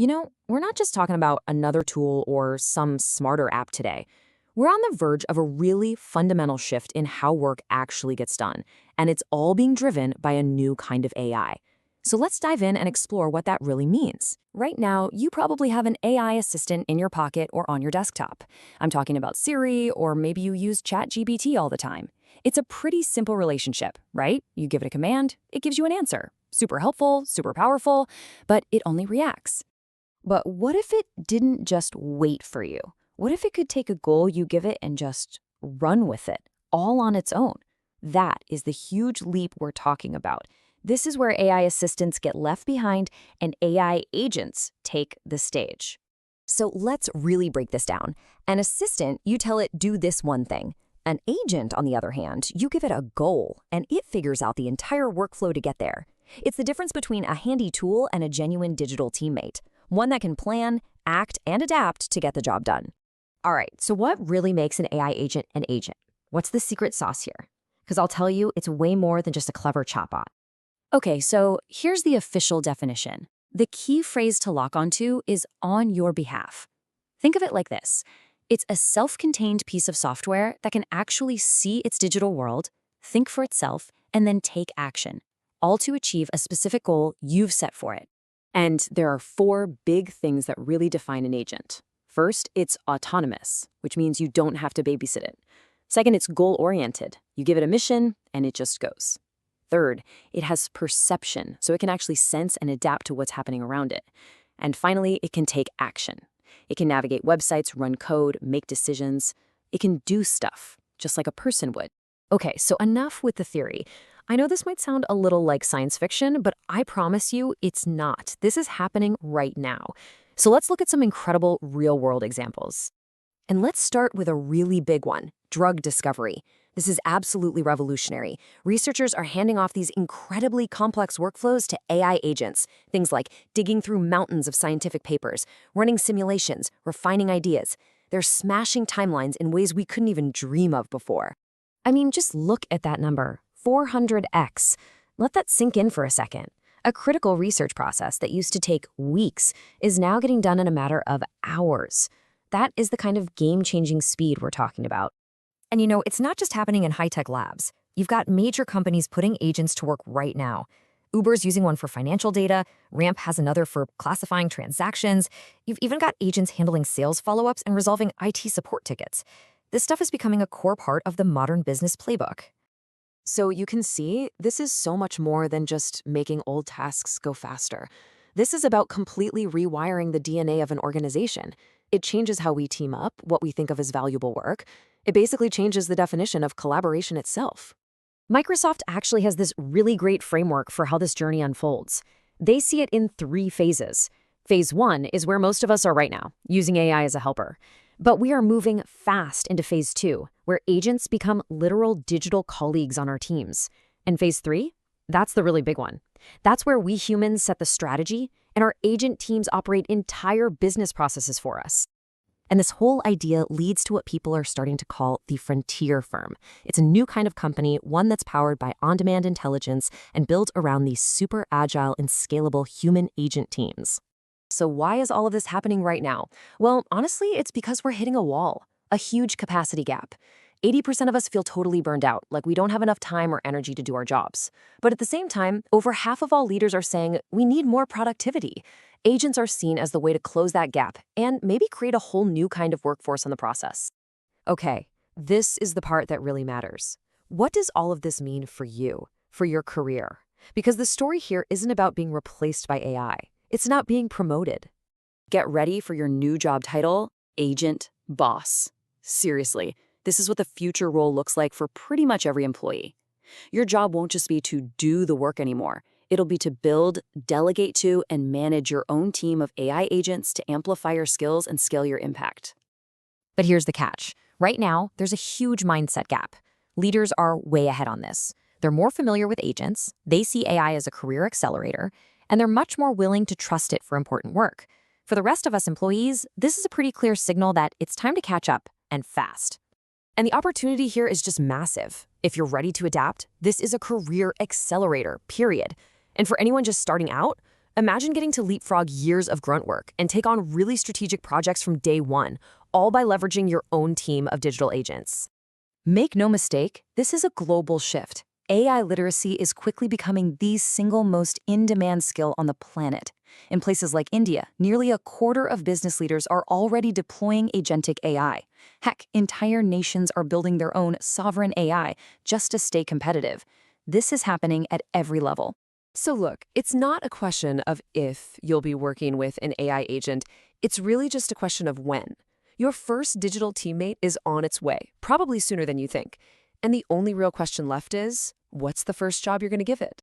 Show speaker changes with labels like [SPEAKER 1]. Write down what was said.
[SPEAKER 1] We're not just talking about another tool or some smarter app today. We're on the verge of a really fundamental shift in how work actually gets done, and it's all being driven by a new kind of AI. So let's dive in and explore what that really means. Right now, you probably have an AI assistant in your pocket or on your desktop. I'm talking about Siri, or maybe you use ChatGPT all the time. It's a pretty simple relationship, right? You give it a command, it gives you an answer. Super helpful, super powerful, but it only reacts. But what if it didn't just wait for you? What if it could take a goal you give it and just run with it, all on its own? That is the huge leap we're talking about. This is where AI assistants get left behind and AI agents take the stage. So let's really break this down. An assistant, you tell it, do this one thing. An agent, on the other hand, you give it a goal, and it figures out the entire workflow to get there. It's the difference between a handy tool and a genuine digital teammate, one that can plan, act, and adapt to get the job done. All right, so what really makes an AI agent an agent? What's the secret sauce here? Because I'll tell you, it's way more than just a clever chatbot. Okay, so here's the official definition. The key phrase to lock onto is on your behalf. Think of it like this. It's a self-contained piece of software that can actually see its digital world, think for itself, and then take action, all to achieve a specific goal you've set for it. And there are 4 big things that really define an agent. First, it's autonomous, which means you don't have to babysit it. Second, it's goal-oriented. You give it a mission, and it just goes. Third, it has perception, so it can actually sense and adapt to what's happening around it. And finally, it can take action. It can navigate websites, run code, make decisions. It can do stuff, just like a person would. Okay, so enough with the theory. I know this might sound a little like science fiction, but I promise you it's not. This is happening right now. So let's look at some incredible real-world examples. And let's start with a really big one, drug discovery. This is absolutely revolutionary. Researchers are handing off these incredibly complex workflows to AI agents, things like digging through mountains of scientific papers, running simulations, refining ideas. They're smashing timelines in ways we couldn't even dream of before. I mean, just look at that number, 400x. Let that sink in for a second. A critical research process that used to take weeks is now getting done in a matter of hours. That is the kind of game-changing speed we're talking about. And it's not just happening in high-tech labs. You've got major companies putting agents to work right now. Uber's using one for financial data, Ramp has another for classifying transactions. You've even got agents handling sales follow-ups and resolving IT support tickets. This stuff is becoming a core part of the modern business playbook. So you can see, this is so much more than just making old tasks go faster. This is about completely rewiring the DNA of an organization. It changes how we team up, what we think of as valuable work. It basically changes the definition of collaboration itself. Microsoft actually has this really great framework for how this journey unfolds. They see it in 3 phases. Phase 1 is where most of us are right now, using AI as a helper. But we are moving fast into phase 2, where agents become literal digital colleagues on our teams. And phase 3? That's the really big one. That's where we humans set the strategy, and our agent teams operate entire business processes for us. And this whole idea leads to what people are starting to call the frontier firm. It's a new kind of company, one that's powered by on-demand intelligence and built around these super agile and scalable human agent teams. So why is all of this happening right now? Well, honestly, it's because we're hitting a wall, a huge capacity gap. 80% of us feel totally burned out, like we don't have enough time or energy to do our jobs. But at the same time, over half of all leaders are saying we need more productivity. Agents are seen as the way to close that gap and maybe create a whole new kind of workforce in the process. Okay, this is the part that really matters. What does all of this mean for you, for your career? Because the story here isn't about being replaced by AI. It's not being promoted. Get ready for your new job title, Agent Boss. Seriously, this is what the future role looks like for pretty much every employee. Your job won't just be to do the work anymore. It'll be to build, delegate to, and manage your own team of AI agents to amplify your skills and scale your impact. But here's the catch. Right now, there's a huge mindset gap. Leaders are way ahead on this. They're more familiar with agents, they see AI as a career accelerator, and they're much more willing to trust it for important work. For the rest of us employees, this is a pretty clear signal that it's time to catch up, and fast. And the opportunity here is just massive. If you're ready to adapt, this is a career accelerator, period. And for anyone just starting out, Imagine getting to leapfrog years of grunt work and take on really strategic projects from day one, all by leveraging your own team of digital agents. Make no mistake, this is a global shift. AI literacy is quickly becoming the single most in-demand skill on the planet. In places like India, nearly a quarter of business leaders are already deploying agentic AI. Heck, entire nations are building their own sovereign AI just to stay competitive. This is happening at every level. So look, it's not a question of if you'll be working with an AI agent, it's really just a question of when. Your first digital teammate is on its way, probably sooner than you think. And the only real question left is, what's the first job you're going to give it?